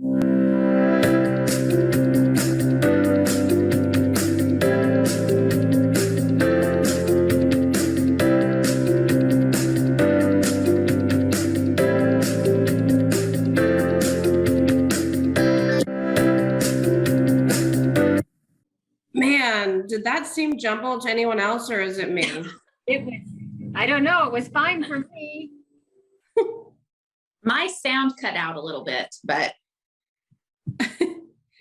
Man, did that seem jumbled to anyone else, or is it me? It was, I don't know, it was fine for me. My sound cut out a little bit, but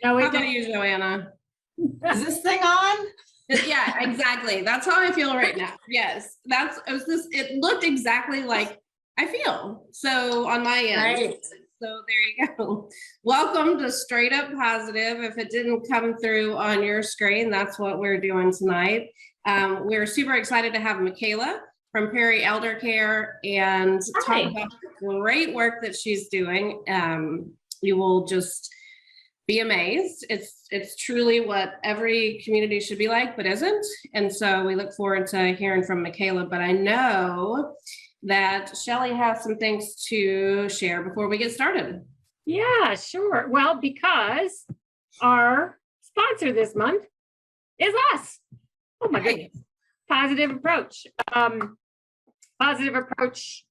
No, How it about you, Joanna? Is this thing on? Yeah, exactly. That's how I feel right now. Yes, it looked exactly like I feel. So on my end. right. So there you go. Welcome to Straight Up Positive. If it didn't come through on your screen, that's what we're doing tonight. We're super excited to have Michala from Prairie Elder Care and Hi. talk about the great work that she's doing. You will just be amazed. It's truly what every community should be like, but isn't. And so we look forward to hearing from Michala. But I know that Shelly has some things to share before we get started. Yeah, sure. Well, because our sponsor this month is us. Oh my goodness. Positive Approach. Positive Approach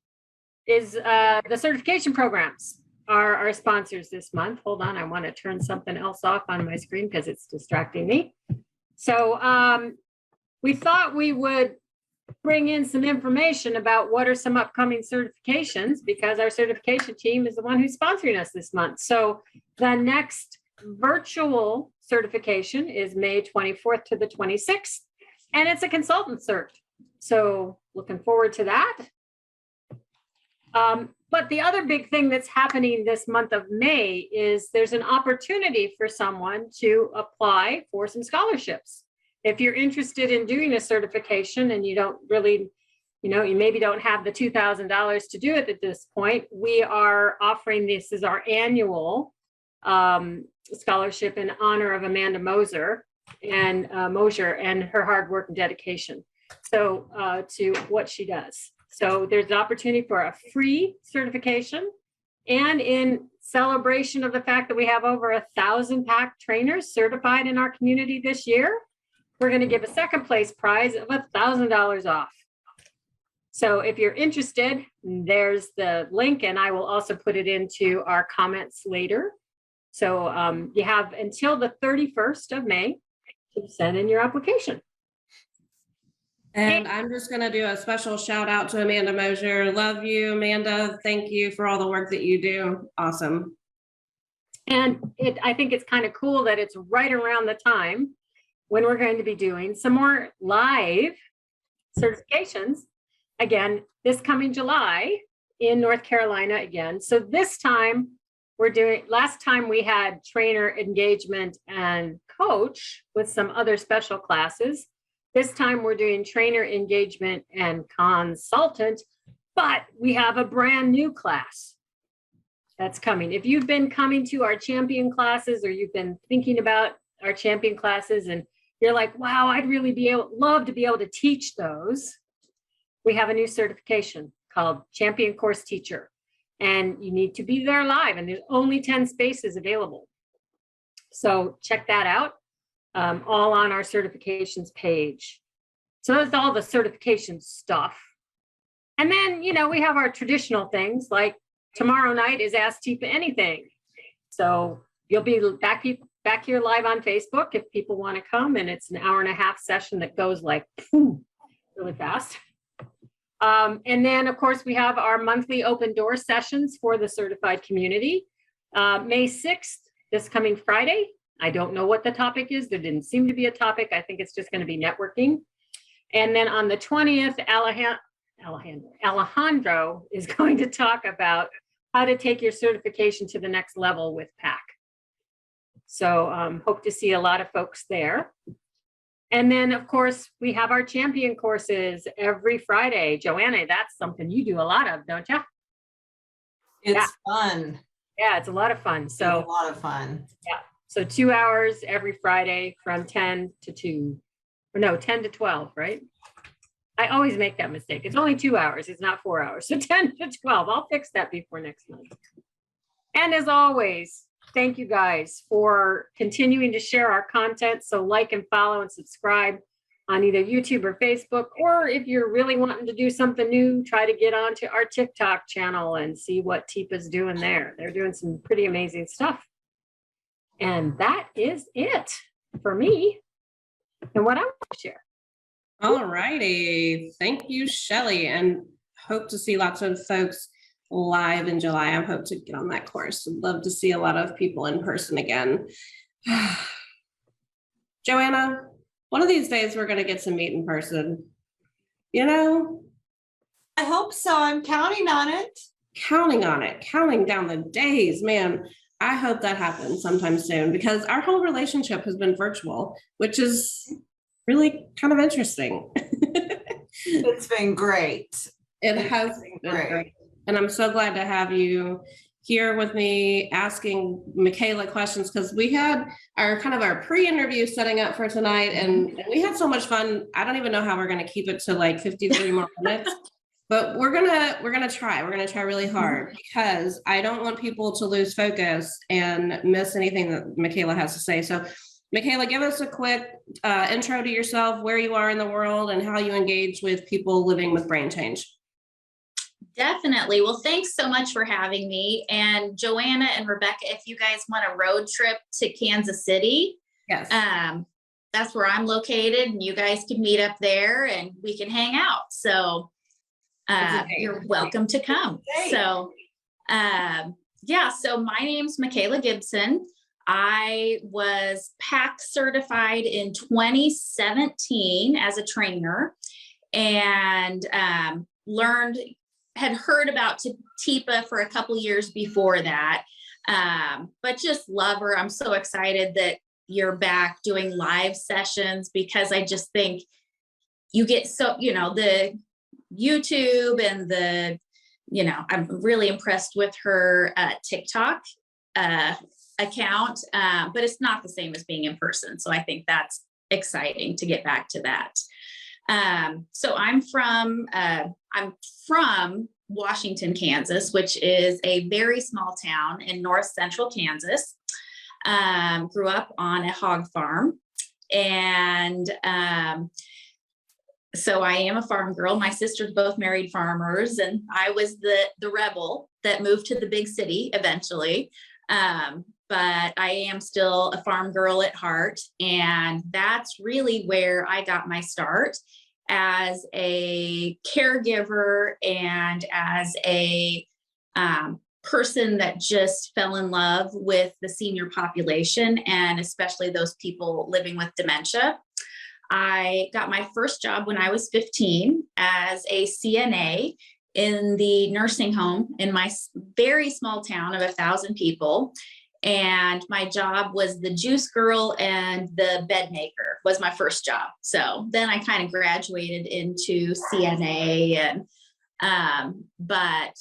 is the certification programs are our sponsors this month. Hold on, I want to turn something else off on my screen because it's distracting me. So we thought we would bring in some information about what are some upcoming certifications, because our certification team is the one who's sponsoring us this month. So the next virtual certification is May 24th to the 26th, and it's a consultant cert. So looking forward to that. But the other big thing that's happening this month of May is there's an opportunity for someone to apply for some scholarships. If you're interested in doing a certification and you don't really, you maybe don't have the $2,000 to do it at this point, we are offering this as our annual scholarship in honor of Amanda Mosier and her hard work and dedication. So to what she does. So there's an opportunity for a free certification, and in celebration of the fact that we have over 1,000 PAC trainers certified in our community this year, we're going to give a second place prize of $1,000 off. So if you're interested, there's the link, and I will also put it into our comments later. So you have until the 31st of May to send in your application. And I'm just going to do a special shout out to Amanda Mosier. Love you, Amanda. Thank you for all the work that you do. Awesome. And I think it's kind of cool that it's right around the time when we're going to be doing some more live certifications. Again, this coming July in North Carolina again. So this time last time we had trainer engagement and coach with some other special classes. This time we're doing trainer engagement and consultant, but we have a brand new class that's coming. If you've been coming to our champion classes, or you've been thinking about our champion classes and you're like, wow, I'd really love to be able to teach those, we have a new certification called Champion Course Teacher, and you need to be there live, and there's only 10 spaces available. So check that out. All on our certifications page. So that's all the certification stuff. And then, we have our traditional things, like tomorrow night is Ask Teepa Anything. So you'll be back here live on Facebook if people want to come, and it's an 1.5-hour session that goes like really fast. And then, of course, we have our monthly open door sessions for the certified community. May 6th, this coming Friday. I don't know what the topic is. There didn't seem to be a topic. I think it's just going to be networking. And then on the 20th, Alejandro is going to talk about how to take your certification to the next level with PAC. So hope to see a lot of folks there. And then, of course, we have our champion courses every Friday. Joanna, that's something you do a lot of, don't you? It's fun. Yeah, it's a lot of fun. So it's a lot of fun. Yeah. So 2 hours every Friday from 10 to 2, or no, 10 to 12, right? I always make that mistake. It's only 2 hours. It's not 4 hours. So 10 to 12. I'll fix that before next month. And as always, thank you guys for continuing to share our content. So like and follow and subscribe on either YouTube or Facebook, or if you're really wanting to do something new, try to get onto our TikTok channel and see what Teepa's doing there. They're doing some pretty amazing stuff. And that is it for me and what I want to share. All righty. Thank you, Shelley, and hope to see lots of folks live in July. I hope to get on that course. I'd love to see a lot of people in person again. Joanna, one of these days we're going to get to meet in person. You know? I hope so. I'm counting on it. Counting on it, counting down the days, man. I hope that happens sometime soon because our whole relationship has been virtual, which is really kind of interesting. It's been great. It has been great. And I'm so glad to have you here with me asking Michala questions because we had our pre-interview setting up for tonight and we had so much fun. I don't even know how we're going to keep it to like 53 more minutes. But we're gonna try really hard because I don't want people to lose focus and miss anything that Michala has to say. So Michala, give us a quick intro to yourself, where you are in the world and how you engage with people living with brain change. Definitely. Well, thanks so much for having me. And Joanna and Rebecca, if you guys want a road trip to Kansas City, yes, that's where I'm located and you guys can meet up there and we can hang out. So you're welcome to come. So, so my name's Michala Gibson. I was PAC certified in 2017 as a trainer and had heard about Teepa for a couple years before that, but just love her. I'm so excited that you're back doing live sessions because I just think you get the YouTube and I'm really impressed with her TikTok account, but it's not the same as being in person. So I think that's exciting to get back to that. So I'm from Washington, Kansas, which is a very small town in north central Kansas. Grew up on a hog farm and so I am a farm girl. My sisters both married farmers, and I was the rebel that moved to the big city eventually. But I am still a farm girl at heart, and that's really where I got my start as a caregiver and as a person that just fell in love with the senior population, and especially those people living with dementia. I got my first job when I was 15 as a CNA in the nursing home in my very small town of 1,000 people. And my job was the juice girl and the bed maker was my first job. So then I kind of graduated into CNA but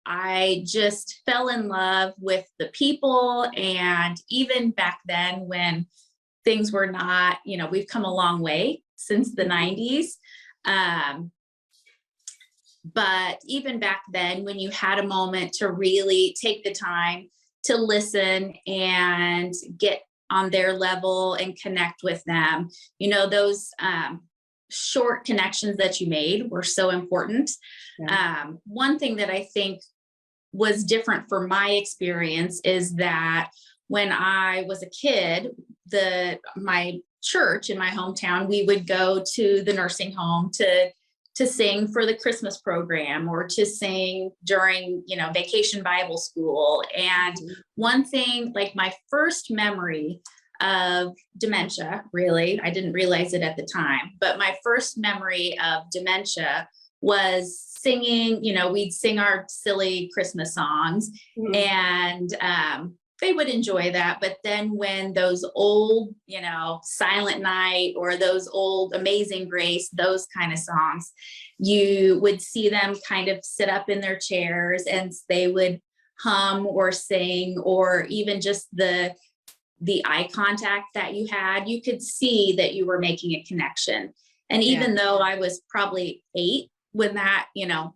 I just fell in love with the people. And even back then when things were not, we've come a long way since the 90s. But even back then, when you had a moment to really take the time to listen and get on their level and connect with them, those short connections that you made were so important. Yeah. One thing that I think was different for my experience is that when I was a kid, my church in my hometown, we would go to the nursing home to sing for the Christmas program or to sing during, vacation Bible school. And one thing, like my first memory of dementia, really, I didn't realize it at the time, but my first memory of dementia was singing, we'd sing our silly Christmas songs and they would enjoy that. But then when those old, Silent Night or those old Amazing Grace, those kind of songs, you would see them kind of sit up in their chairs and they would hum or sing, or even just the eye contact that you had, you could see that you were making a connection. And even though I was probably 8 when that,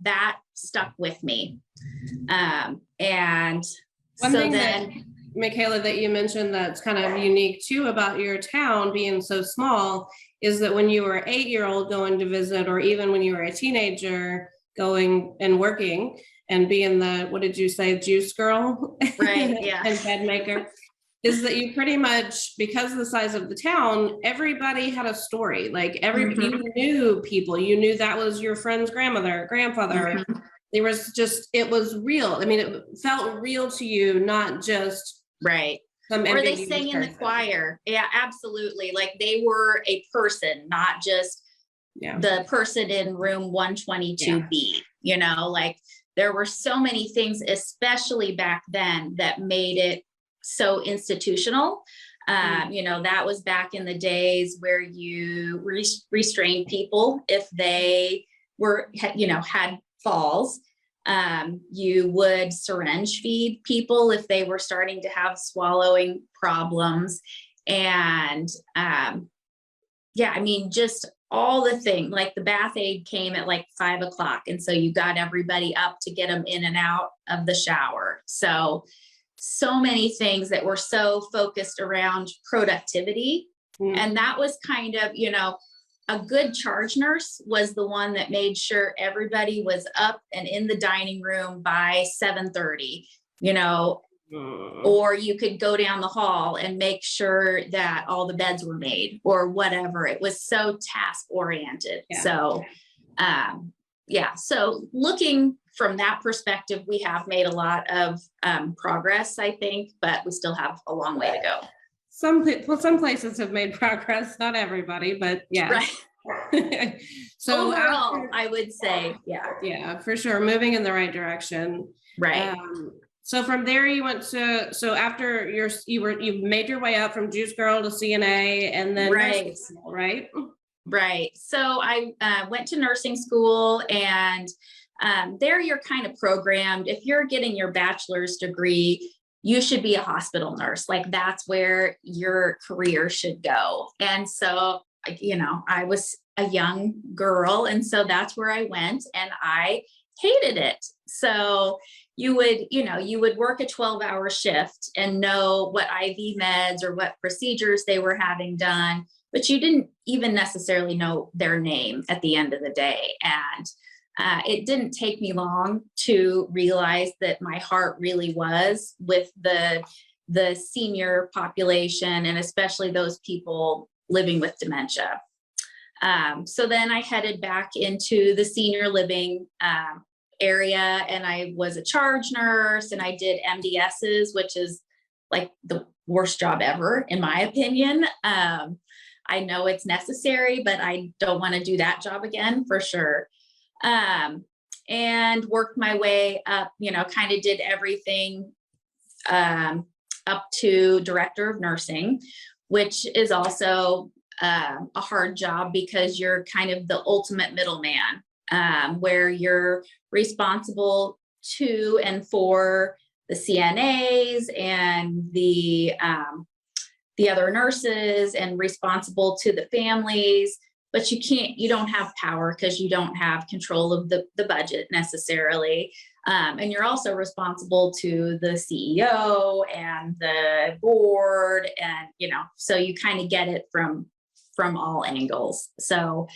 that stuck with me. And One so thing then Michala, that you mentioned that's kind of unique too about your town being so small is that when you were an 8-year-old going to visit, or even when you were a teenager going and working and being the, what did you say, juice girl? Right, yeah. And bed maker, is that you pretty much, because of the size of the town, everybody had a story. Like you knew people, you knew that was your friend's grandmother, grandfather. There was just, it was real. I mean, it felt real to you, not just Right. some Or they ambiguous sang in the person. choir. Yeah, absolutely. Like they were a person, not just Yeah. the person in room 122B, you know, like there were so many things, especially back then, that made it so institutional. You know, that was back in the days where you restrained people if they were, you know, had falls. You would syringe feed people if they were starting to have swallowing problems. And yeah, I mean, just all the things, like the bath aid came at like 5 o'clock. And so you got everybody up to get them in and out of the shower. So many things that were so focused around productivity. And that was kind of, you know, a good charge nurse was the one that made sure everybody was up and in the dining room by 7:30, you know, or you could go down the hall and make sure that all the beds were made or whatever. It was so task oriented. Yeah. So, yeah. So looking from that perspective, we have made a lot of progress, I think, but we still have a long way to go. Some places have made progress, not everybody, but yeah. Right. So overall, I would say, yeah, for sure, moving in the right direction. Right. So from there you went to, so after you made your way up from juice girl to CNA and then nursing school, right? Right. So I went to nursing school, and there you're kind of programmed. If you're getting your bachelor's degree, you should be a hospital nurse. Like that's where your career should go. And so, you know, I was a young girl, and so that's where I went, and I hated it. So you would work a 12-hour shift and know what IV meds or what procedures they were having done, but you didn't even necessarily know their name at the end of the day. And it didn't take me long to realize that my heart really was with the senior population, and especially those people living with dementia. So then I headed back into the senior living area, and I was a charge nurse, and I did MDSs, which is like the worst job ever, in my opinion. I know it's necessary, but I don't want to do that job again for sure. And worked my way up, you know, kind of did everything up to director of nursing, which is also a hard job because you're kind of the ultimate middleman, where you're responsible to and for the CNAs and the other nurses, and responsible to the families. But you don't have power because you don't have control of the budget necessarily. And you're also responsible to the CEO and the board, and, you know, so you kind of get it from all angles. So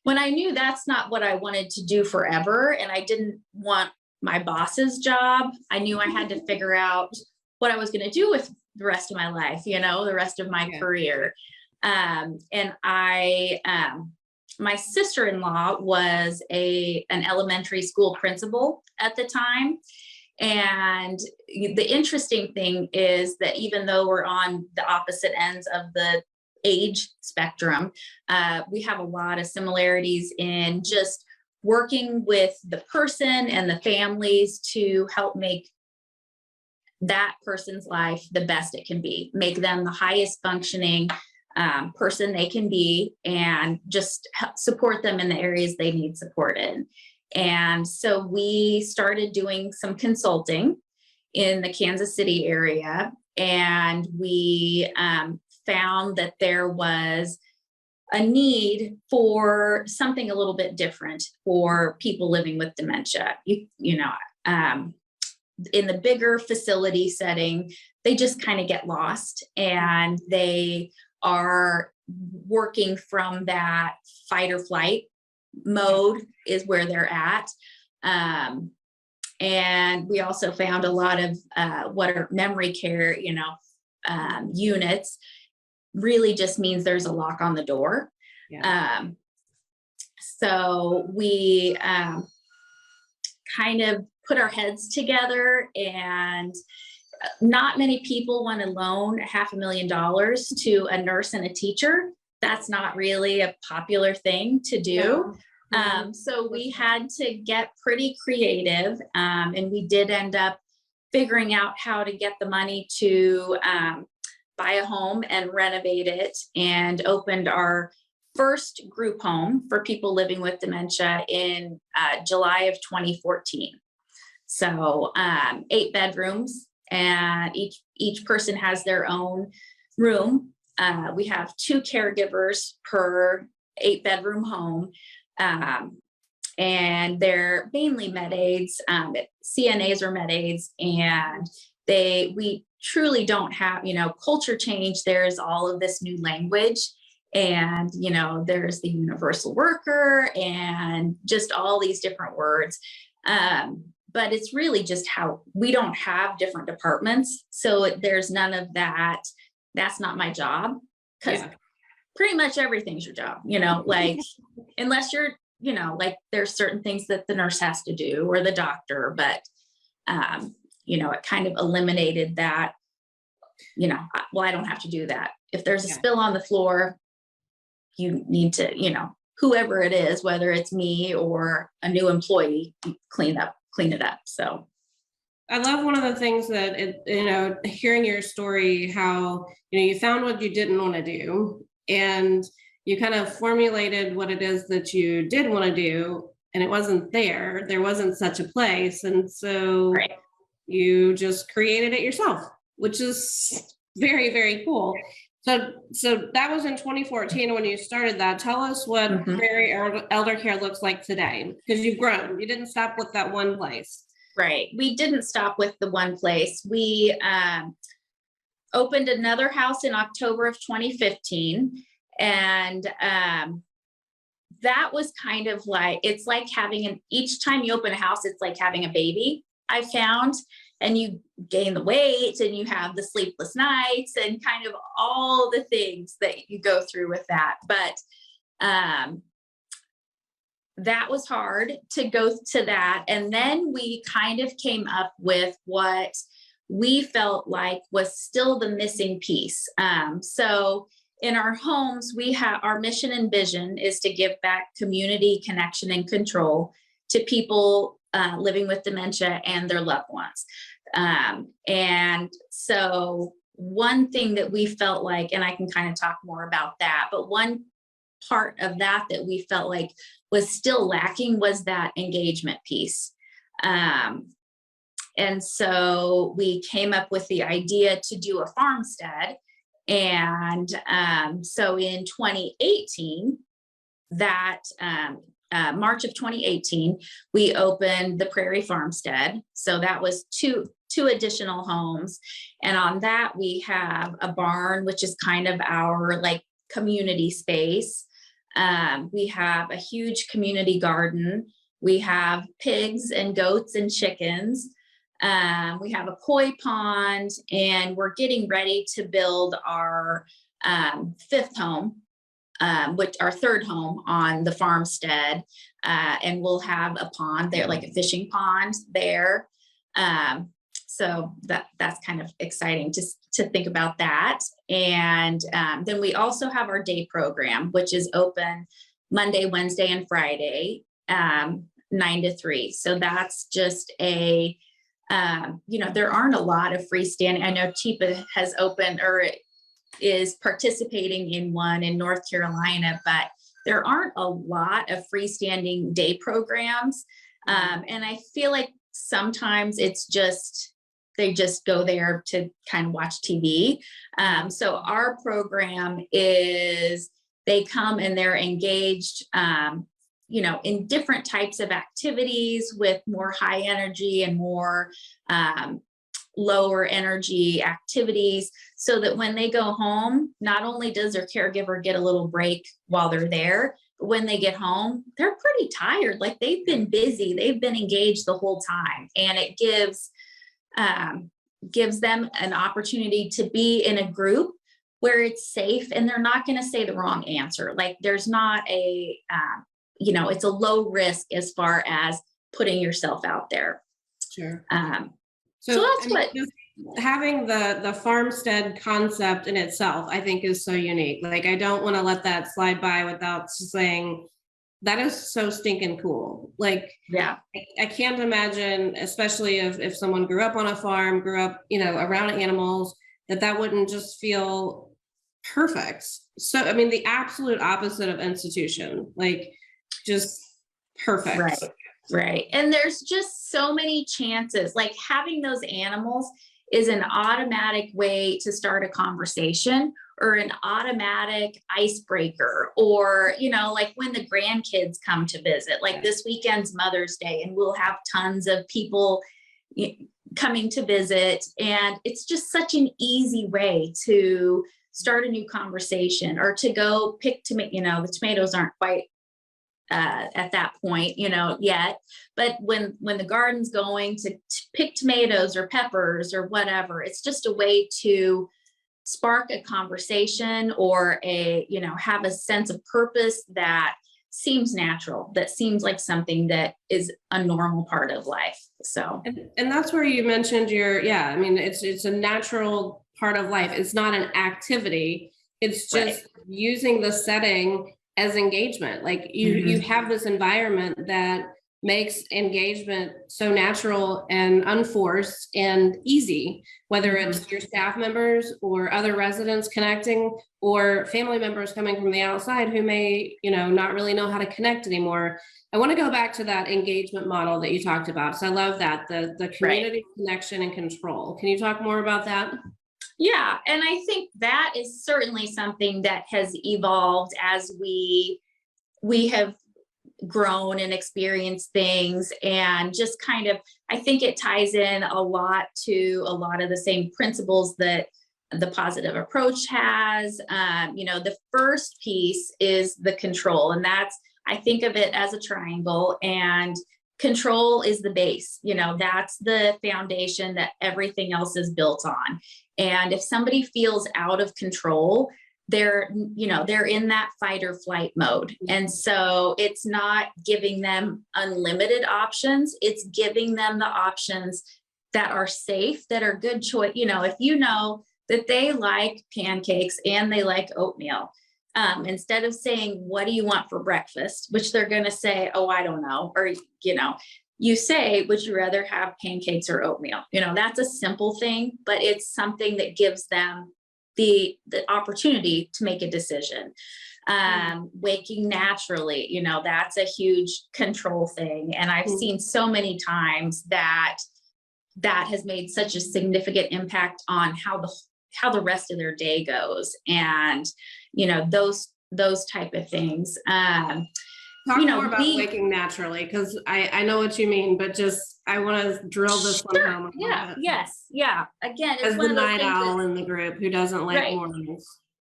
when I knew that's not what I wanted to do forever, and I didn't want my boss's job, I knew I had to figure out what I was going to do with the rest of my life, you know, the rest of my career. And my sister-in-law was an elementary school principal at the time. And the interesting thing is that even though we're on the opposite ends of the age spectrum, we have a lot of similarities in just working with the person and the families to help make that person's life the best it can be, make them the highest functioning person they can be, and just help support them in the areas they need support in. And so we started doing some consulting in the Kansas City area, and we found that there was a need for something a little bit different for people living with dementia. in the bigger facility setting, they just kind of get lost, and they are working from that fight or flight mode is where they're at. And we also found a lot of what are memory care, units really just means there's a lock on the door. Yeah. So we kind of put our heads together, and not many people want to loan $500,000 to a nurse and a teacher. That's not really a popular thing to do. So we had to get pretty creative, and we did end up figuring out how to get the money to buy a home and renovate it, and opened our first group home for people living with dementia in July of 2014. So 8 bedrooms, and each person has their own room. We have 2 caregivers per 8-bedroom home. And they're mainly med aides, CNAs or med aides, and we truly don't have, culture change. There's all of this new language, and, there's the universal worker and just all these different words. But it's really just how we don't have different departments. So there's none of that. That's not my job, because pretty much everything's your job, like unless you're, there's certain things that the nurse has to do or the doctor, but, it kind of eliminated that, well, I don't have to do that. If there's a spill on the floor, you need to, whoever it is, whether it's me or a new employee, clean it up. So I love one of the things that, hearing your story, how, you found what you didn't want to do, and you kind of formulated what it is that you did want to do, and it wasn't there. There wasn't such a place. And so you just created it yourself, which is very, very cool. So that was in 2014 when you started that. Tell us what Prairie Elder Care looks like today, because you've grown. You didn't stop with that one place. Right. We didn't stop with the one place. We opened another house in October of 2015. And that was kind of like, it's like each time you open a house, it's like having a baby, I found. And you gain the weight, and you have the sleepless nights, and kind of all the things that you go through with that. But that was hard to go to that. And then we kind of came up with what we felt like was still the missing piece. So in our homes, we have our mission and vision is to give back community connection and control to people living with dementia and their loved ones. And so one thing that we felt like, and I can kind of talk more about that, but one part of that we felt like was still lacking was that engagement piece. And so we came up with the idea to do a farmstead. And so in 2018, March of 2018, we opened the Prairie Farmstead. So that was two additional homes. And on that, we have a barn, which is kind of our community space. We have a huge community garden. We have pigs and goats and chickens. We have a koi pond, and we're getting ready to build our 5th home, which our 3rd home on the farmstead. And we'll have a pond there, like a fishing pond there. So that's kind of exciting to think about that. And then we also have our day program, which is open Monday, Wednesday, and Friday, 9 to 3. So that's just there aren't a lot of freestanding. I know Chipa has opened or is participating in one in North Carolina, but there aren't a lot of freestanding day programs. And I feel like sometimes it's they just go there to kind of watch TV. So our program is they come and they're engaged, in different types of activities with more high energy and more lower energy activities, so that when they go home, not only does their caregiver get a little break while they're there, but when they get home, they're pretty tired. Like they've been busy, they've been engaged the whole time. And it gives them an opportunity to be in a group where it's safe and they're not going to say the wrong answer. Like there's not it's a low risk as far as putting yourself out there. Sure. So that's what just having the farmstead concept in itself, I think, is so unique. Like, I don't want to let that slide by without saying that is so stinking cool. Like, yeah, I can't imagine, especially if someone grew up on a farm, grew up, around animals, that wouldn't just feel perfect. So, I mean, the absolute opposite of institution, like just perfect. Right. And there's just so many chances. Like having those animals is an automatic way to start a conversation, or an automatic icebreaker, or, like when the grandkids come to visit, like this weekend's Mother's Day, and we'll have tons of people coming to visit. And it's just such an easy way to start a new conversation, or to go pick the tomatoes aren't quite at that point, yet. But when the garden's going to pick tomatoes or peppers or whatever, it's just a way to spark a conversation, or have a sense of purpose that seems natural, that seems like something that is a normal part of life. So, and that's where you mentioned it's a natural part of life. It's not an activity. It's just using the setting as engagement. Like you have this environment that makes engagement so natural and unforced and easy, whether it's your staff members or other residents connecting, or family members coming from the outside who may, not really know how to connect anymore. I want to go back to that engagement model that you talked about. So I love that, the community connection and control. Can you talk more about that? Yeah. And I think that is certainly something that has evolved as we have grown and experienced things, and just kind of, I think it ties in a lot to a lot of the same principles that the positive approach has. The first piece is the control, and I think of it as a triangle, and control is the base. That's the foundation that everything else is built on. And if somebody feels out of control, they're in that fight or flight mode. And so it's not giving them unlimited options. It's giving them the options that are safe, that are good choice. If you know that they like pancakes and they like oatmeal, instead of saying, what do you want for breakfast? Which they're going to say, oh, I don't know. Or, you say, would you rather have pancakes or oatmeal? That's a simple thing, but it's something that gives them the opportunity to make a decision. Waking naturally, that's a huge control thing. And I've seen so many times that has made such a significant impact on how the rest of their day goes. And, those type of things. Talk more about waking naturally, because I know what you mean, but just I want to drill this one home. Yes. Yeah. Again, as the night owl in the group who doesn't like mornings.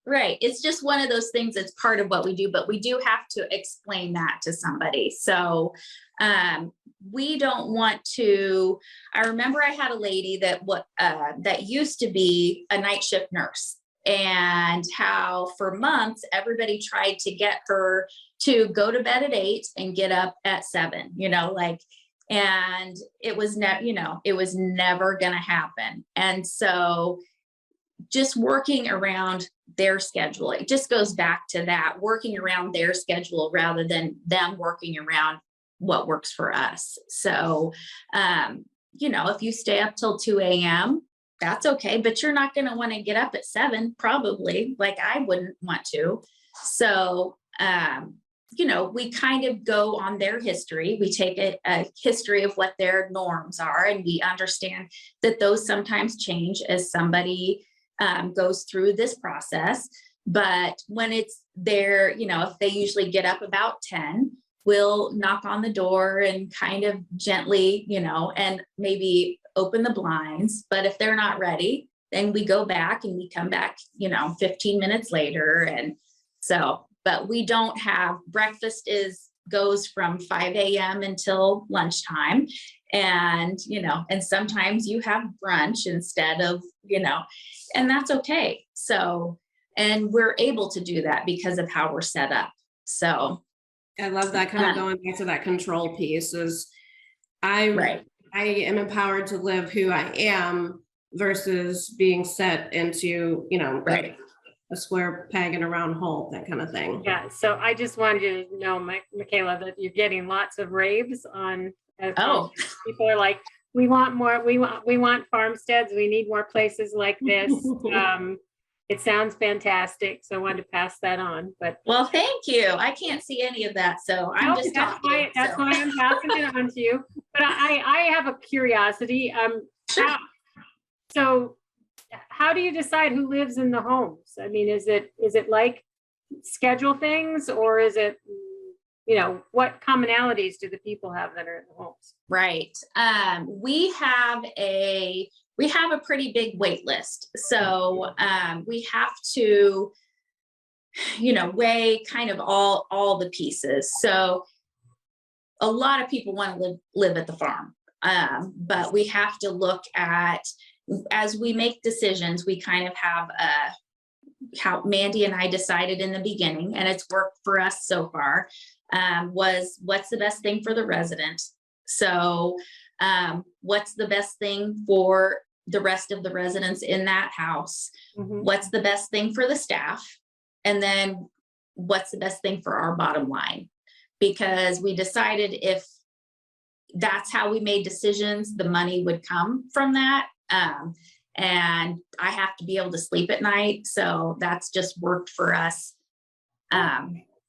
Right. It's just one of those things that's part of what we do, but we do have to explain that to somebody. So we don't want to. I remember I had a lady that used to be a night shift nurse, and how for months everybody tried to get her to go to bed at 8 and get up at 7, and it was never going to happen. And so just working around their schedule, it just goes back to that, working around their schedule rather than them working around what works for us. So, if you stay up till 2 a.m., that's okay, but you're not going to want to get up at 7, probably, like I wouldn't want to. So, we kind of go on their history. We take a history of what their norms are, and we understand that those sometimes change as somebody goes through this process. But when it's there, if they usually get up about 10, we'll knock on the door and kind of gently, and maybe open the blinds. But if they're not ready, then we go back and we come back, 15 minutes later. And so, but we don't have breakfast goes from 5 a.m. until lunchtime. And, and sometimes you have brunch instead of, and that's okay. So, and we're able to do that because of how we're set up. So I love that, kind of going back to that control piece is I am empowered to live who I am versus being set into, a square peg in a round hole, that kind of thing. Yeah. So I just wanted you to know, Michala, that you're getting lots of raves on. People are like, we want more. We want farmsteads. We need more places like this. It sounds fantastic. So I wanted to pass that on. But well, thank you. I can't see any of that, so I'm just talking. That's why I'm passing it on to you. But I have a curiosity. Sure. So how do you decide who lives in the homes? I mean, is it like schedule things, or is it, what commonalities do the people have that are in the homes? Right. We have a pretty big wait list. So we have to, weigh kind of all the pieces. So a lot of people want to live at the farm. But we have to look at, as we make decisions, we kind of have how Mandy and I decided in the beginning, and it's worked for us so far, was what's the best thing for the resident. So what's the best thing for the rest of the residents in that house? Mm-hmm. What's the best thing for the staff? And then what's the best thing for our bottom line? Because we decided if that's how we made decisions, the money would come from that. And I have to be able to sleep at night. So that's just worked for us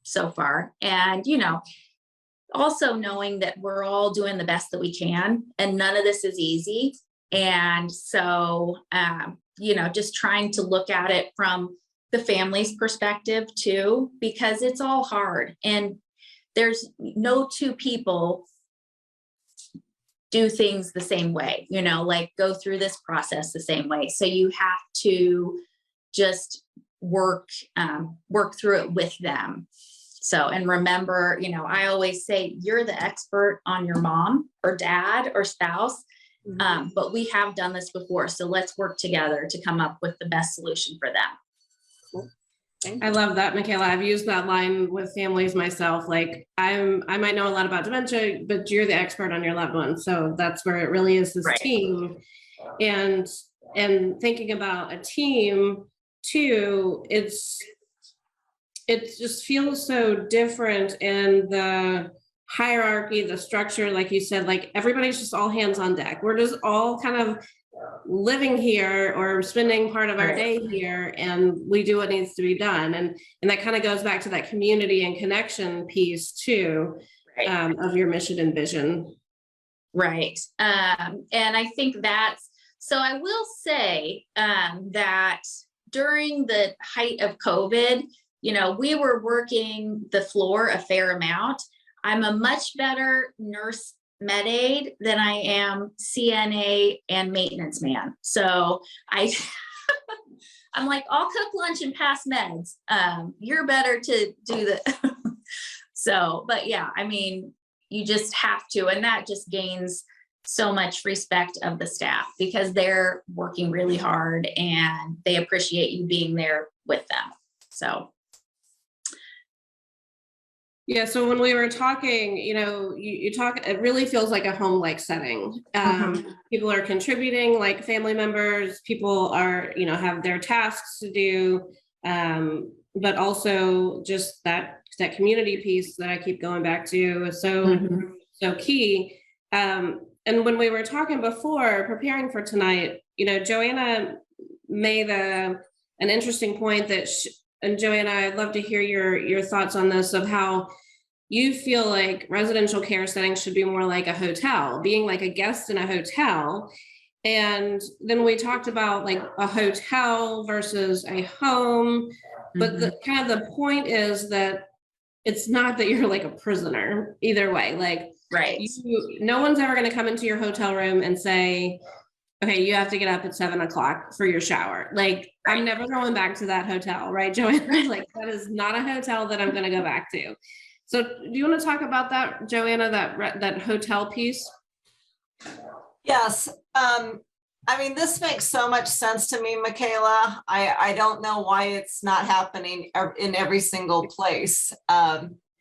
so far. And, also knowing that we're all doing the best that we can, and none of this is easy. And so, just trying to look at it from the family's perspective too, because it's all hard. And there's no two people do things the same way, like go through this process the same way. So you have to just work through it with them. So, and remember, I always say you're the expert on your mom or dad or spouse, but we have done this before. So let's work together to come up with the best solution for them. I love that, Michala. I've used that line with families myself. Like I might know a lot about dementia, but you're the expert on your loved one. So that's where it really is this team. And thinking about a team too, it just feels so different in the hierarchy, the structure, like you said, like everybody's just all hands on deck. We're just all kind of living here or spending part of our day here, and we do what needs to be done. And that kind of goes back to that community and connection piece too, of your mission and vision. Right. And I think so I will say that during the height of COVID, we were working the floor a fair amount. I'm a much better nurse med aid than I am CNA and maintenance man. So I'm like, I'll cook lunch and pass meds. You're better to do the, so, but yeah, I mean, you just have to, and that just gains so much respect of the staff because they're working really hard and they appreciate you being there with them. So. Yeah. So when we were talking, you talk, it really feels like a home-like setting. People are contributing, like family members, people are, have their tasks to do, but also just that community piece that I keep going back to is so key. And when we were talking before, preparing for tonight, Joanna made an interesting point that, and Joanna, I'd love to hear your thoughts on this, of how you feel like residential care settings should be more like a hotel, being like a guest in a hotel. And then we talked about like a hotel versus a home, but the kind of the point is that it's not that you're like a prisoner either way. Like Right. no one's ever going to come into your hotel room and say, okay, you have to get up at 7 o'clock for your shower. Like, I'm never going back to that hotel, right, Joanna? Like, that is not a hotel that I'm going to go back to. So do you want to talk about that, Joanna, that hotel piece? Yes. I mean, this makes so much sense to me, Michala. I don't know why it's not happening in every single place.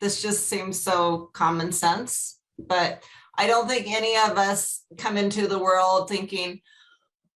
This just seems so common sense, but I don't think any of us come into the world thinking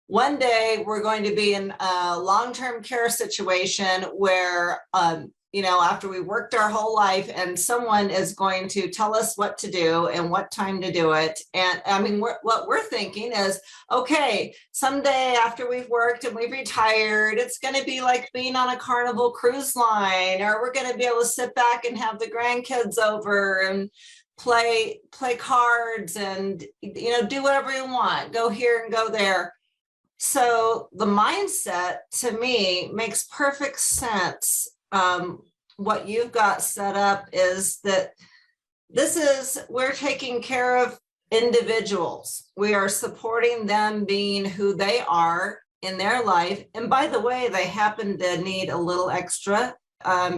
one day we're going to be in a long-term care situation where, after we worked our whole life and someone is going to tell us what to do and what time to do it. And I mean, what we're thinking is, okay, someday after we've worked and we've retired, it's going to be like being on a Carnival cruise line, or we're going to be able to sit back and have the grandkids over and play cards and, do whatever you want, go here and go there. So the mindset to me makes perfect sense. What you've got set up is that we're taking care of individuals. We are supporting them being who they are in their life. And by the way, they happen to need a little extra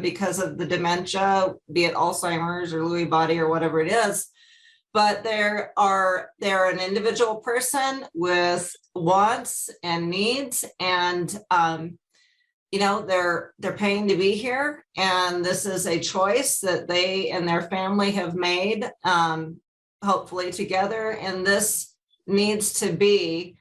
because of the dementia, be it Alzheimer's or Lewy body or whatever it is. But they're an individual person with wants and needs, and they're paying to be here, and this is a choice that they and their family have made, hopefully together, and this needs to be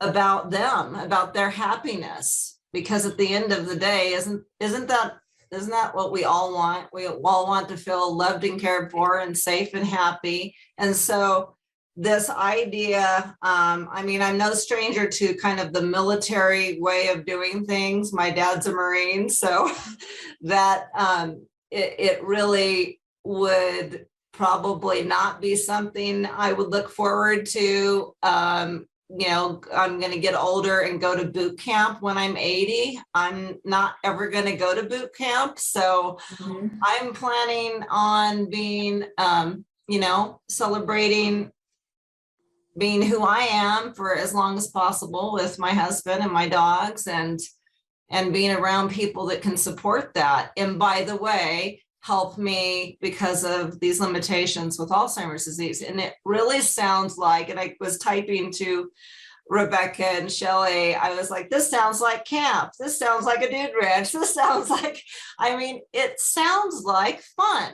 about them, about their happiness, because at the end of the day, isn't that what we all want? We all want to feel loved and cared for and safe and happy. And so this idea, I'm no stranger to kind of the military way of doing things. My dad's a Marine, so that it really would probably not be something I would look forward to. I'm going to get older and go to boot camp when I'm 80. I'm not ever going to go to boot camp. So I'm planning on being, celebrating being who I am for as long as possible with my husband and my dogs, and being around people that can support that. And by the way, help me because of these limitations with Alzheimer's disease. And it really sounds like, and I was typing to Rebecca and Shelley, I was like, this sounds like camp. This sounds like a dude ranch. This sounds like, it sounds like fun.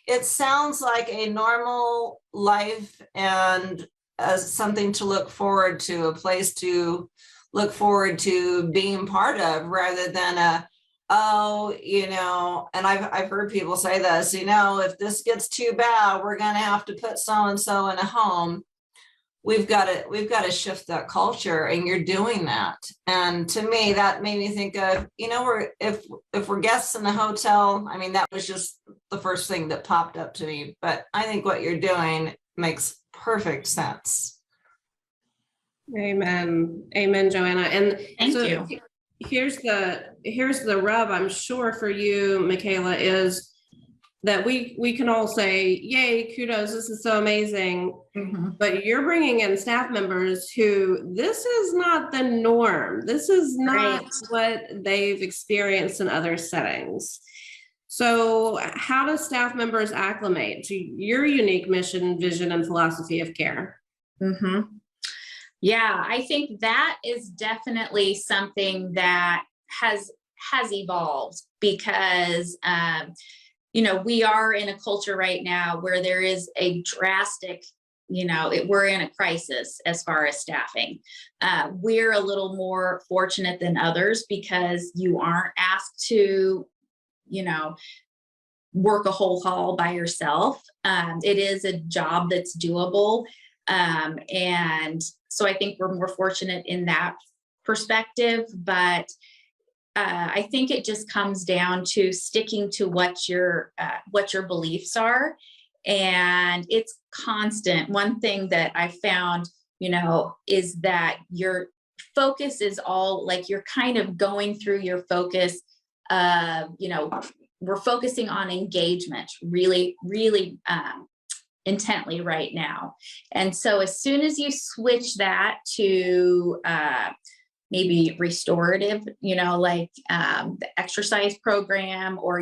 It sounds like a normal life and as something to look forward to, a place to look forward to being part of, rather than and I've heard people say this, if this gets too bad, we're going to have to put so-and-so in a home. We've got to shift that culture, and you're doing that. And to me, that made me think of, if we're guests in the hotel, that was just the first thing that popped up to me. But I think what you're doing makes perfect sense. Amen, Joanna. And Thank you. Here's the rub, I'm sure, for you, Michala, is that we can all say, yay, kudos, this is so amazing. But you're bringing in staff members who, this is not the norm. This is not what they've experienced in other settings. So how do staff members acclimate to your unique mission, vision, and philosophy of care? Yeah, I think that is definitely something that has evolved, because we are in a culture right now where there is a drastic, we're in a crisis as far as staffing. We're a little more fortunate than others because you aren't asked to, work a whole haul by yourself. It is a job that's doable. And so I think we're more fortunate in that perspective, but I think it just comes down to sticking to what your beliefs are. And it's constant. One thing that I found, is that your focus is all like, you're kind of going through your focus, we're focusing on engagement really, really intently right now. And so as soon as you switch that to maybe restorative, like the exercise program, or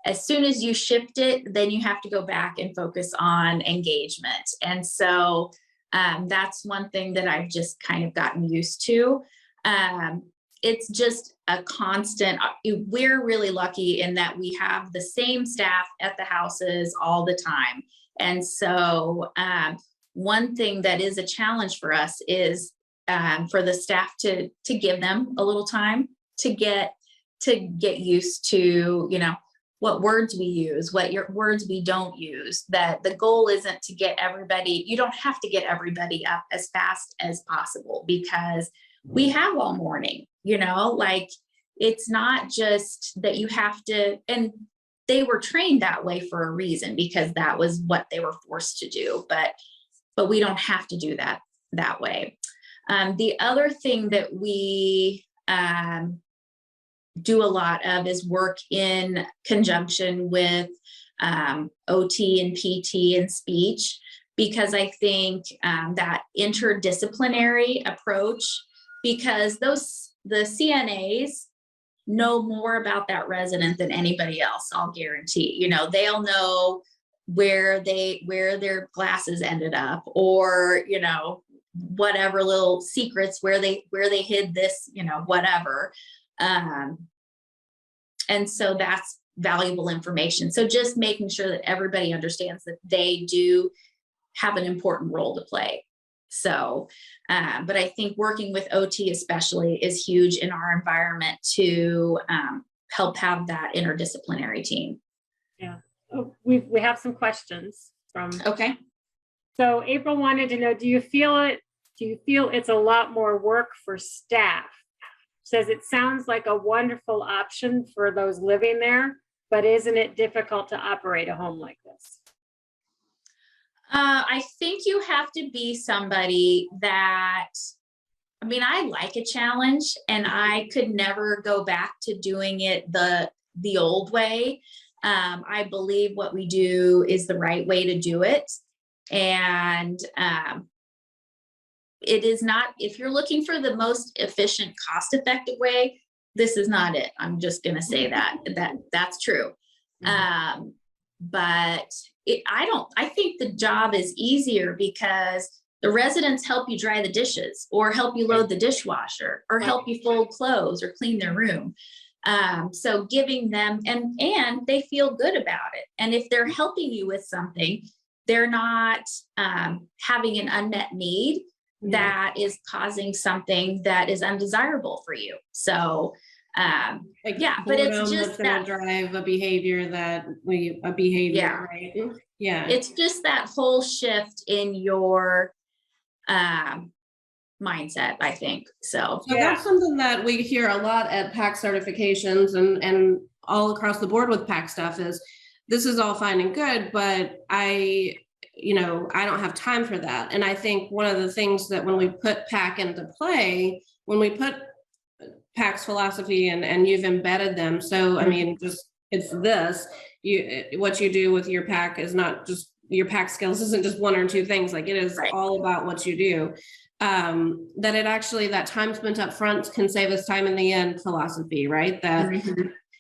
as soon as you shift it, then you have to go back and focus on engagement. And so that's one thing that I've just kind of gotten used to. It's just a constant. We're really lucky in that we have the same staff at the houses all the time. And so one thing that is a challenge for us is for the staff to give them a little time to get used to, what words we use, what words we don't use. That the goal isn't to get everybody, you don't have to get everybody up as fast as possible, because we have all morning, like it's not just that you have to, and they were trained that way for a reason, because that was what they were forced to do. But we don't have to do that way. The other thing that we do a lot of is work in conjunction with OT and PT and speech, because I think that interdisciplinary approach, because the CNAs know more about that resident than anybody else, I'll guarantee. They'll know where their glasses ended up, or whatever little secrets, where they hid this, whatever. And so that's valuable information. So just making sure that everybody understands that they do have an important role to play. So, but I think working with OT especially is huge in our environment to help have that interdisciplinary team. Yeah. Oh, we have some questions from. Okay. So April wanted to know, do you feel it's a lot more work for staff? Says it sounds like a wonderful option for those living there, but isn't it difficult to operate a home like this? I think you have to be somebody that, I like a challenge, and I could never go back to doing it the old way. I believe what we do is the right way to do it. And it is not, if you're looking for the most efficient, cost-effective way, this is not it. I'm just going to say that's true. Mm-hmm. But I think the job is easier because the residents help you dry the dishes, or help you load the dishwasher, or help you fold clothes, or clean their room. So giving them, and they feel good about it. And if they're helping you with something, they're not having an unmet need that is causing something that is undesirable for you. So but it's just that drive a behavior right? Yeah. It's just that whole shift in your mindset, I think. So that's something that we hear a lot at PAC certifications and all across the board with PAC stuff is, this is all fine and good, but I don't have time for that. And I think one of the things that when we put PAC into play, when we put PAC's philosophy and you've embedded them. So, it's this, what you do with your PAC is not just, your PAC skills isn't just one or two things. Like, it is all about what you do. That it actually, that time spent up front can save us time in the end philosophy, right? That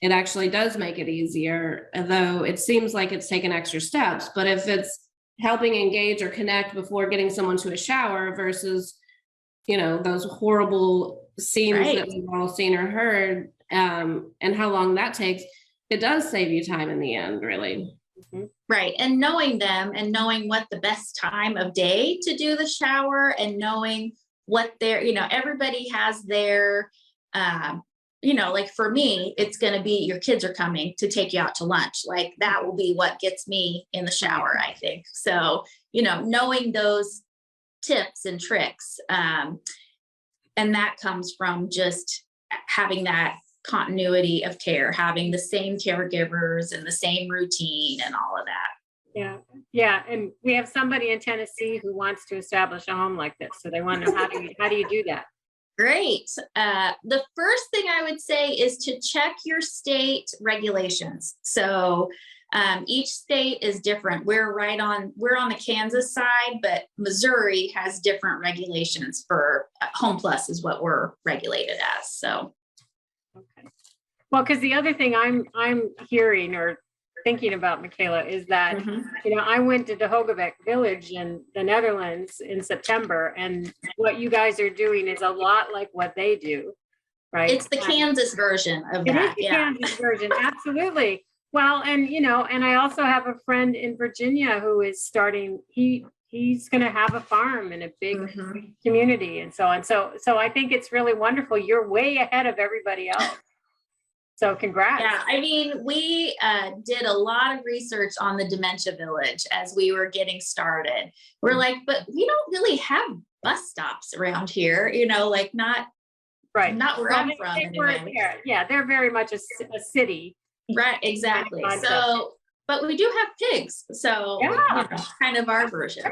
it actually does make it easier, though it seems like it's taken extra steps. But if it's helping engage or connect before getting someone to a shower versus, those horrible scenes that we've all seen or heard, and how long that takes, it does save you time in the end, really. Right. And knowing them, and knowing what the best time of day to do the shower, and knowing what their, everybody has their, like for me, it's going to be, your kids are coming to take you out to lunch. Like, that will be what gets me in the shower, I think. So, knowing those tips and tricks, and that comes from just having that continuity of care, having the same caregivers and the same routine and all of that. Yeah. And we have somebody in Tennessee who wants to establish a home like this. So they want to know, how do you do that? Great. The first thing I would say is to check your state regulations. So each state is different. We're on the Kansas side, but Missouri has different regulations for Home Plus is what we're regulated as. So. Okay. Well, because the other thing I'm hearing or thinking about, Michala, is that, I went to the Hogevec village in the Netherlands in September, and what you guys are doing is a lot like what they do, right? It's the Kansas version of It that. is the Kansas version, absolutely. Well, and and I also have a friend in Virginia who is starting, he's going to have a farm in a big community and so on. So I think it's really wonderful. You're way ahead of everybody else. So congrats. Yeah, I mean, we did a lot of research on the dementia village as we were getting started. We're like, but we don't really have bus stops around here, like not where I'm from. Anyway. Yeah, they're very much a city. Right, exactly. So, but we do have pigs. So kind of our version.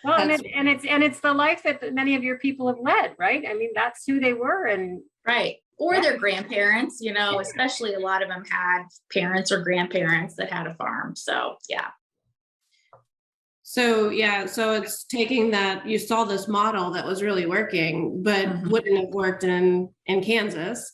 Well, and it's the life that many of your people have led, right? I mean, that's who they were, and right. Or their grandparents, especially a lot of them had parents or grandparents that had a farm. So yeah. So it's taking that, you saw this model that was really working, but wouldn't have worked in Kansas.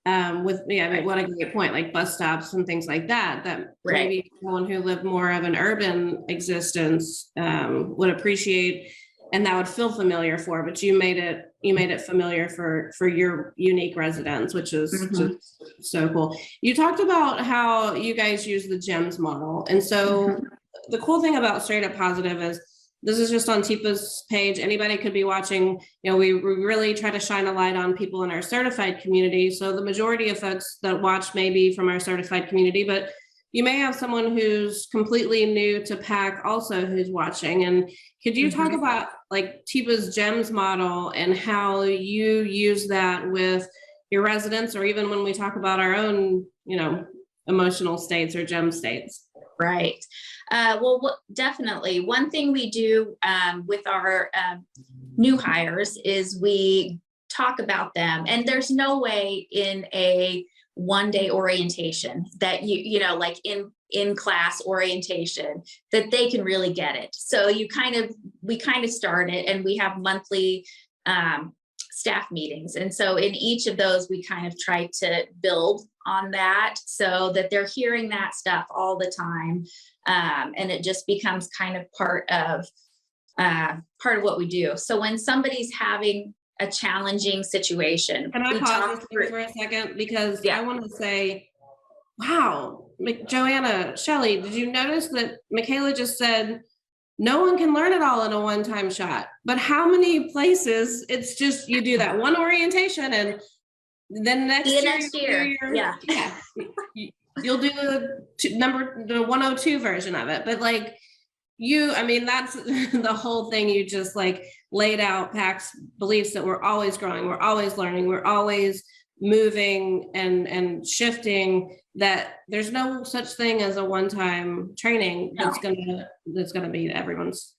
What a great point, like bus stops and things like that maybe someone who lived more of an urban existence would appreciate, and that would feel familiar for, but you made it familiar for your unique residents, which is just so cool. You talked about how you guys use the GEMS model. And so the cool thing about Straight Up Positive is this is just on TIPA's page. Anybody could be watching. We really try to shine a light on people in our certified community. So the majority of folks that watch may be from our certified community, but you may have someone who's completely new to PAC also who's watching. And could you talk about like TIPA's GEMS model and how you use that with your residents, or even when we talk about our own, emotional states or GEM states? Right. Well, definitely. One thing we do with our new hires is we talk about them, and there's no way in a one-day orientation that like in class orientation that they can really get it. So we kind of start it, and we have monthly staff meetings. And so in each of those, we kind of try to build on that so that they're hearing that stuff all the time. And it just becomes kind of part of what we do. So when somebody's having a challenging situation. Can I pause this for a second? Because I want to say, wow, Joanna, Shelley, did you notice that Michala just said, no one can learn it all in a one-time shot, but how many places it's just, you do that one orientation and then next year, you'll do the 102 version of it. But like that's the whole thing. You just like laid out PAC's beliefs that we're always growing, we're always learning, we're always moving and shifting, that there's no such thing as a one-time training that's gonna be everyone's.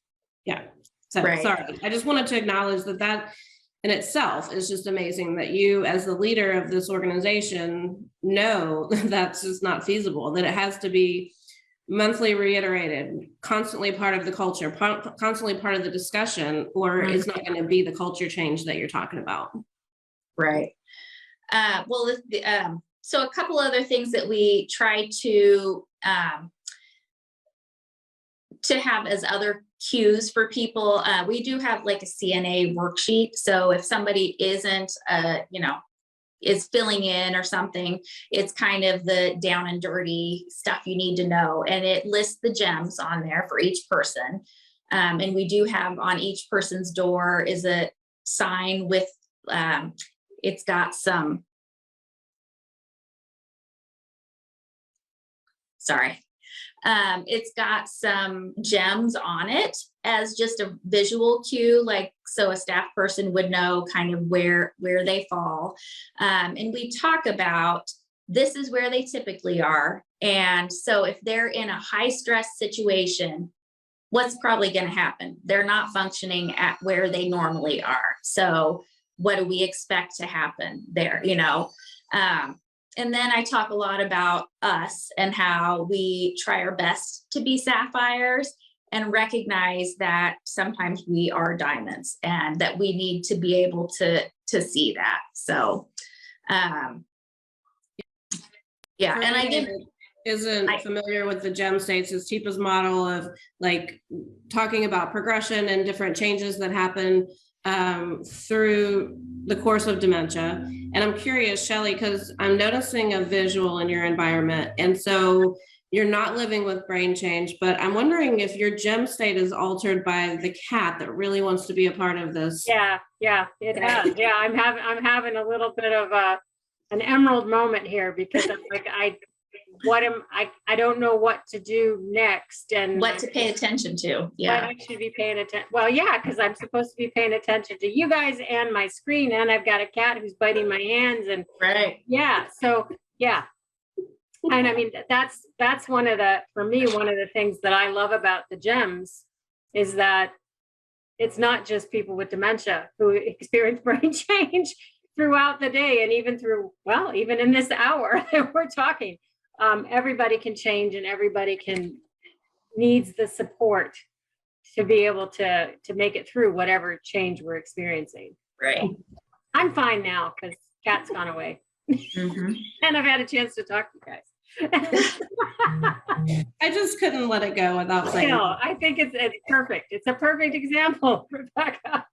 Sorry, I just wanted to acknowledge that in itself is just amazing, that you as the leader of this organization know that's just not feasible, that it has to be monthly reiterated, constantly part of the culture, constantly part of the discussion, or it's not going to be the culture change that you're talking about. Right. So a couple other things that we try to have as other cues for people. We do have like a CNA worksheet. So if somebody isn't, is filling in or something, it's kind of the down and dirty stuff you need to know. And it lists the gems on there for each person. And we do have on each person's door is a sign with, it's got some, it's got some gems on it as just a visual cue, like so a staff person would know kind of where they fall. And we talk about this is where they typically are. And so if they're in a high stress situation, what's probably going to happen? They're not functioning at where they normally are. So what do we expect to happen there? And then I talk a lot about us and how we try our best to be sapphires and recognize that sometimes we are diamonds and that we need to be able to see that. So, yeah. For And I anyone give, that isn't familiar with the gem states, is Teepa's model of like talking about progression and different changes that happen through the course of dementia. And I'm curious, Shelley, because I'm noticing a visual in your environment. And so you're not living with brain change, but I'm wondering if your gem state is altered by the cat that really wants to be a part of this. Yeah, it has. Yeah, I'm having a little bit of an emerald moment here, because I'm like, I don't know what to do next and what to pay attention to. Yeah. What I should be paying attention. Well, yeah, because I'm supposed to be paying attention to you guys and my screen, and I've got a cat who's biting my hands, and right. Yeah. So yeah. And I mean, that's one of the things that I love about the gems is that it's not just people with dementia who experience brain change throughout the day, and even in this hour that we're talking. Everybody can change, and everybody needs the support to be able to make it through whatever change we're experiencing. Right. I'm fine now because Cat's gone away. Mm-hmm. And I've had a chance to talk to you guys. I just couldn't let it go without saying. No, I think it's perfect. It's a perfect example, Rebecca.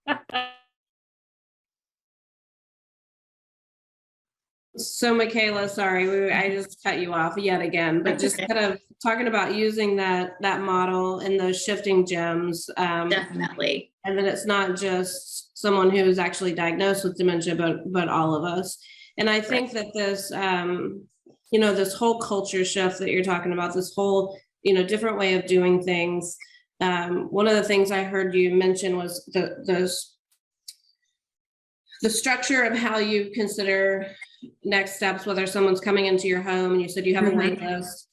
So Michala, sorry, I just cut you off yet again, but just kind of talking about using that model and those shifting gems. Definitely. And then it's not just someone who's actually diagnosed with dementia, but all of us. And I think that this, this whole culture shift that you're talking about, this whole, different way of doing things. One of the things I heard you mention was the structure of how you consider next steps, whether someone's coming into your home and you said you have a wait list.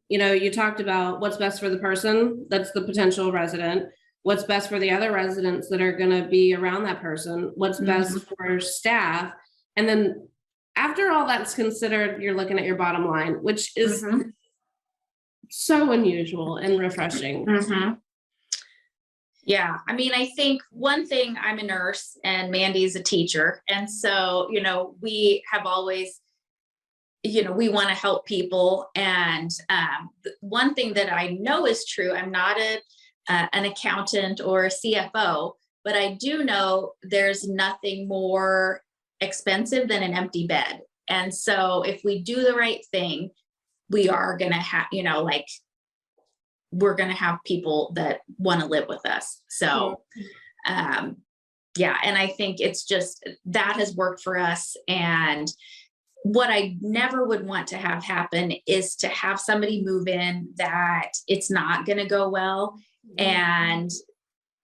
You talked about what's best for the person, that's the potential resident, what's best for the other residents that are going to be around that person, what's best for staff. And then after all that's considered, you're looking at your bottom line, which is so unusual and refreshing. Yeah. I mean, I think one thing, I'm a nurse and Mandy's a teacher. And so, we have always, we want to help people. And one thing that I know is true, I'm not an accountant or a CFO, but I do know there's nothing more expensive than an empty bed. And so if we do the right thing, we are going to have, we're going to have people that want to live with us. So, and I think it's just, that has worked for us. And what I never would want to have happen is to have somebody move in that it's not going to go well. And,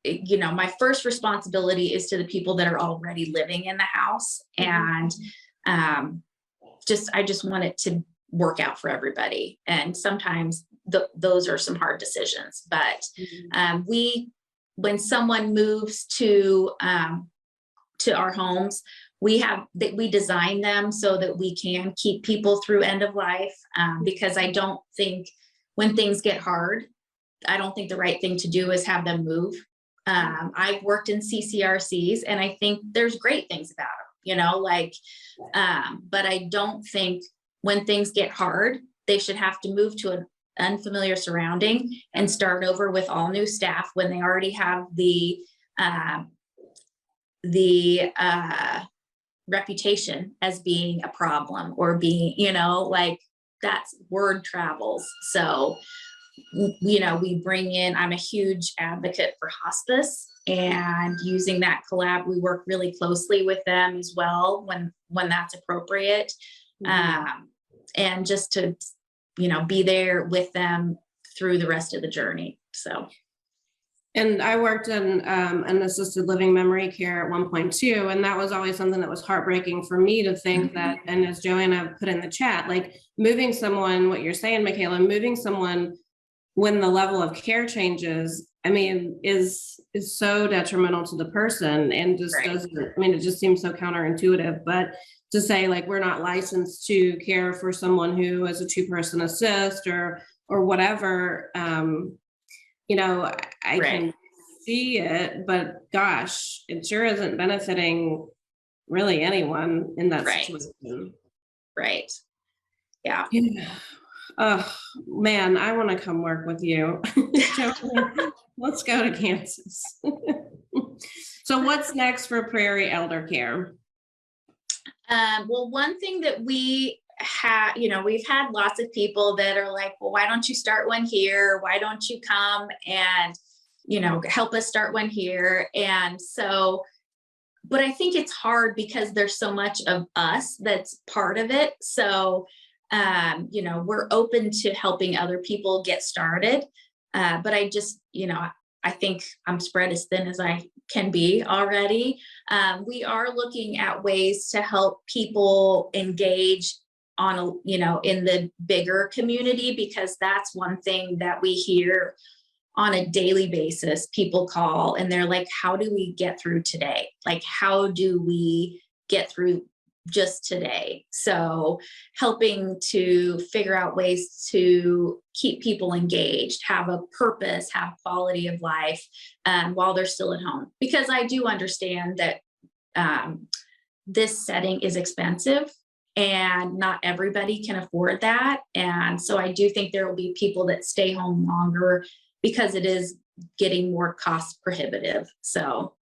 my first responsibility is to the people that are already living in the house. And, I just want it to work out for everybody. And sometimes those are some hard decisions, but when someone moves to our homes, we design them so that we can keep people through end of life, because I don't think when things get hard, I don't think the right thing to do is have them move. I've worked in CCRCs and I think there's great things about them, but I don't think when things get hard, they should have to move to an unfamiliar surrounding and start over with all new staff when they already have the reputation as being a problem or being, that's word travels. So, we bring in, I'm a huge advocate for hospice, and using that collab, we work really closely with them as well when that's appropriate. And just to, be there with them through the rest of the journey. So. And I worked in an assisted living memory care at one point too. And that was always something that was heartbreaking for me to think that, and as Joanna put in the chat, like moving someone, what you're saying, Michala, moving someone when the level of care changes, I mean, is so detrimental to the person and just Right. doesn't, I mean, it just seems so counterintuitive, but to say like, we're not licensed to care for someone who is a 2-person assist or whatever, you know, I Right. can see it, but gosh, it sure isn't benefiting really anyone in that Right. situation. Right. Yeah. Yeah. Oh man, I want to come work with you. Joanne, let's go to Kansas. So what's next for Prairie Elder Care? Well, one thing that we have, we've had lots of people that are like, well, why don't you start one here? Why don't you come and, help us start one here? And so, but I think it's hard because there's so much of us that's part of it. So, we're open to helping other people get started. But I just, I think I'm spread as thin as I can be already. We are looking at ways to help people engage on, in the bigger community, because that's one thing that we hear on a daily basis. People call and they're like, how do we get through today? Like, how do we get through just today? So helping to figure out ways to keep people engaged, have a purpose, have quality of life while they're still at home. Because I do understand that this setting is expensive and not everybody can afford that. And so I do think there will be people that stay home longer because it is getting more cost prohibitive. So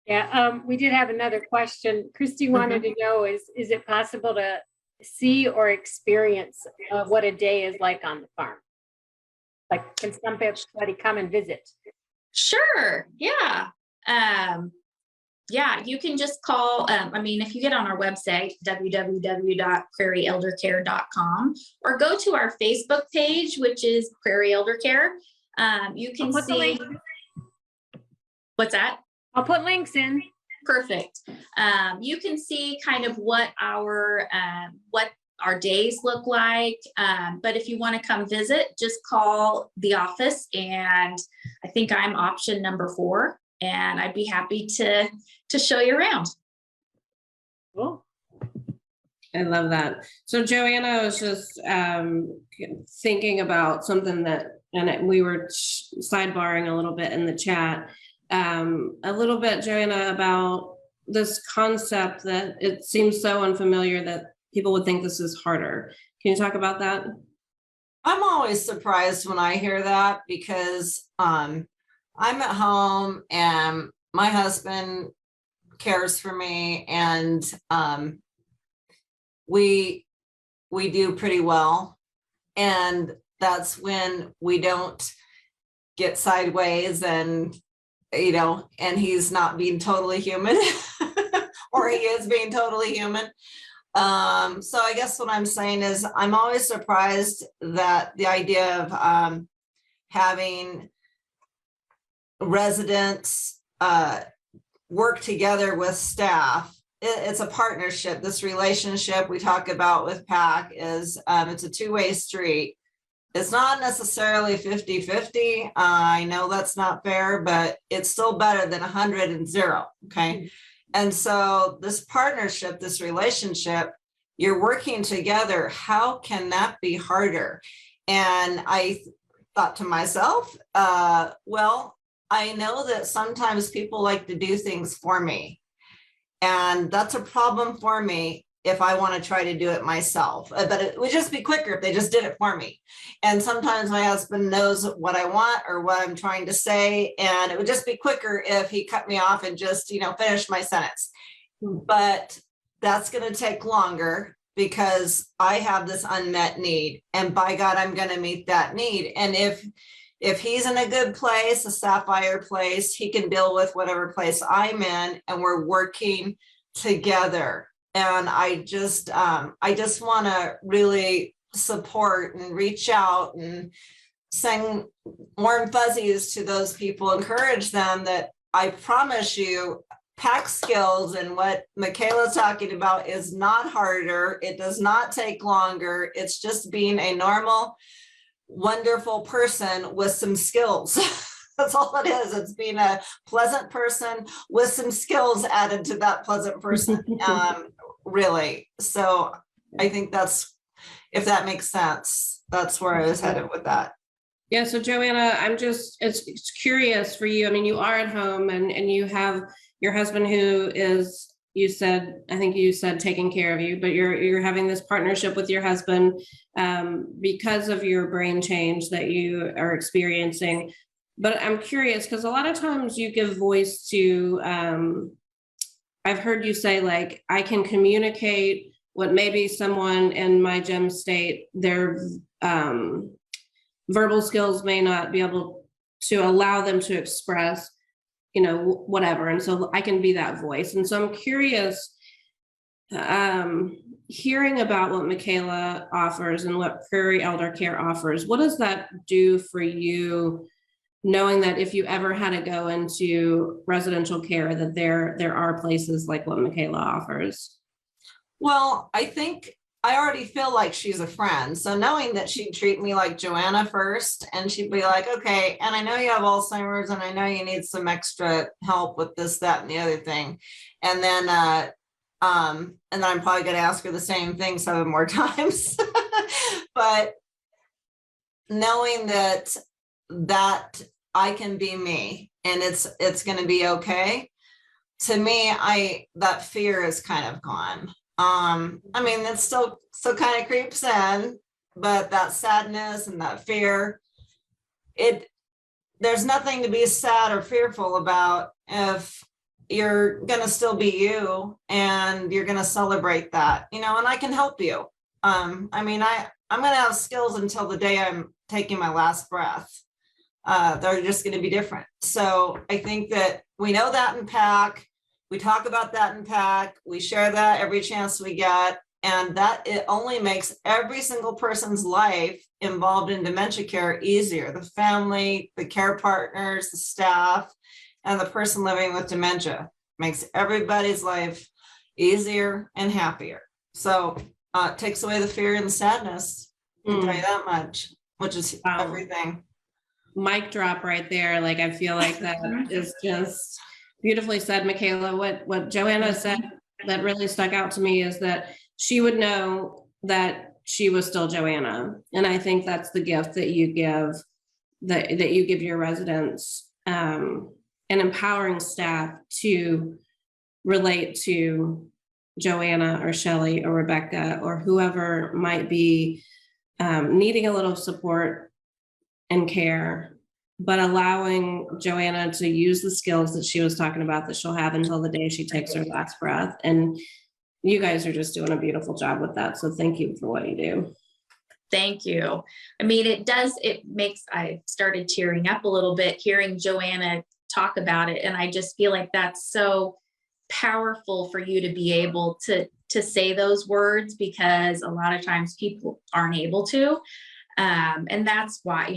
Yeah, we did have another question. Christy wanted to know, is it possible to see or experience what a day is like on the farm? Like, can somebody come and visit? Sure. Yeah. Yeah, you can just call. If you get on our website, www.prairieeldercare.com, or go to our Facebook page, which is Prairie Elder Care. You can see. What's that? I'll put links in. Perfect. You can see kind of what our days look like. But if you want to come visit, just call the office, and I think I'm option number 4, and I'd be happy to show you around. Cool. I love that. So Joanna was just thinking about something and we were sidebarring a little bit in the chat. A little bit, Joanna, about this concept that it seems so unfamiliar that people would think this is harder. Can you talk about that? I'm always surprised when I hear that, because I'm at home and my husband cares for me, and we do pretty well. And that's when we don't get sideways and he's not being totally human or he is being totally human. So I guess what I'm saying is I'm always surprised that the idea of having residents work together with staff. It's a partnership. This relationship we talk about with PAC is it's a two-way street. It's not necessarily 50-50. I know that's not fair, but it's still better than 100 and 0. Okay. And so this partnership, this relationship, you're working together. How can that be harder? And I thought to myself, well, I know that sometimes people like to do things for me. And that's a problem for me if I want to try to do it myself. But it would just be quicker if they just did it for me. And sometimes my husband knows what I want or what I'm trying to say, and it would just be quicker if he cut me off and just, finish my sentence. But that's going to take longer because I have this unmet need, and by God, I'm going to meet that need. And if he's in a good place, a sapphire place, he can deal with whatever place I'm in, and we're working together. And I just want to really support and reach out and send warm fuzzies to those people, encourage them that I promise you, PAC skills and what Michala's talking about is not harder. It does not take longer. It's just being a normal wonderful person with some skills. That's all it is. It's being a pleasant person with some skills added to that pleasant person. Really. So I think that's, if that makes sense, that's where I was headed with that. Yeah, so Joanna, it's curious for you. I mean, you are at home and you have your husband who is, I think you said taking care of you, but you're having this partnership with your husband because of your brain change that you are experiencing. But I'm curious, because a lot of times you give voice to, I've heard you say, like, I can communicate what maybe someone in my gem state, their verbal skills may not be able to allow them to express, whatever. And so I can be that voice. And so I'm curious, hearing about what Michala offers and what Prairie Elder Care offers, what does that do for you, knowing that if you ever had to go into residential care, that there are places like what Michala offers? Well, I think I already feel like she's a friend. So knowing that she'd treat me like Joanna first, and she'd be like, okay, and I know you have Alzheimer's and I know you need some extra help with this, that, and the other thing. And then I'm probably going to ask her the same thing 7 more times. But knowing that I can be me and it's going to be okay. To me, that fear is kind of gone. I mean, it still kind of creeps in, but that sadness and that fear, there's nothing to be sad or fearful about if you're going to still be you and you're going to celebrate that, and I can help you. I mean, I'm going to have skills until the day I'm taking my last breath. They're just going to be different. So I think that we know that in PAC. We talk about that in PAC. We share that every chance we get. And that it only makes every single person's life involved in dementia care easier. The family, the care partners, the staff, and the person living with dementia makes everybody's life easier and happier. So it takes away the fear and the sadness. I can tell you that much, which is everything. Mic drop right there. Like, I feel like that is just beautifully said, Michala. What Joanna said that really stuck out to me is that she would know that she was still Joanna. And I think that's the gift that you give, that you give your residents, and empowering staff to relate to Joanna or Shelley or Rebecca or whoever might be needing a little support and care, but allowing Joanna to use the skills that she was talking about that she'll have until the day she takes her last breath. And you guys are just doing a beautiful job with that. So thank you for what you do. Thank you. I mean, I started tearing up a little bit hearing Joanna talk about it. And I just feel like that's so powerful for you to be able to say those words, because a lot of times people aren't able to. And that's why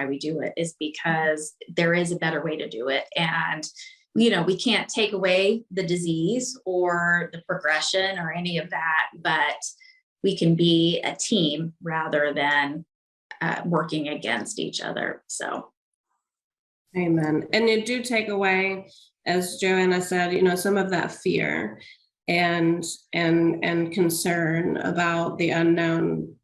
we do it, is because there is a better way to do it. And, we can't take away the disease or the progression or any of that, but we can be a team rather than working against each other. So. Amen. And you do take away, as Joanna said, some of that fear and concern about the unknown.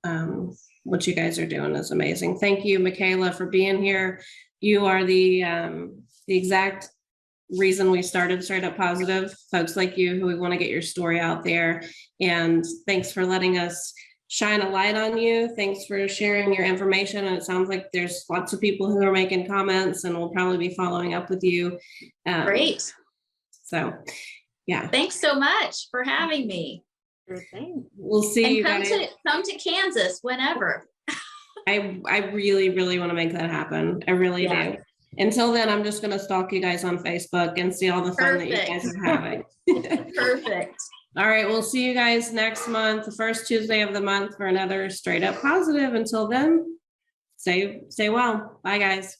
What you guys are doing is amazing. Thank you, Michala, for being here. You are the exact reason we started Straight Up Positive. Folks like you who we want to get your story out there. And thanks for letting us shine a light on you. Thanks for sharing your information. And it sounds like there's lots of people who are making comments and will probably be following up with you. Great. So, yeah. Thanks so much for having me. We'll see and you guys. Come to Kansas whenever. I really, really want to make that happen. I really do. Until then, I'm just going to stalk you guys on Facebook and see all the fun that you guys are having. Perfect. All right. We'll see you guys next month, the first Tuesday of the month, for another Straight Up Positive. Until then, stay well. Bye, guys.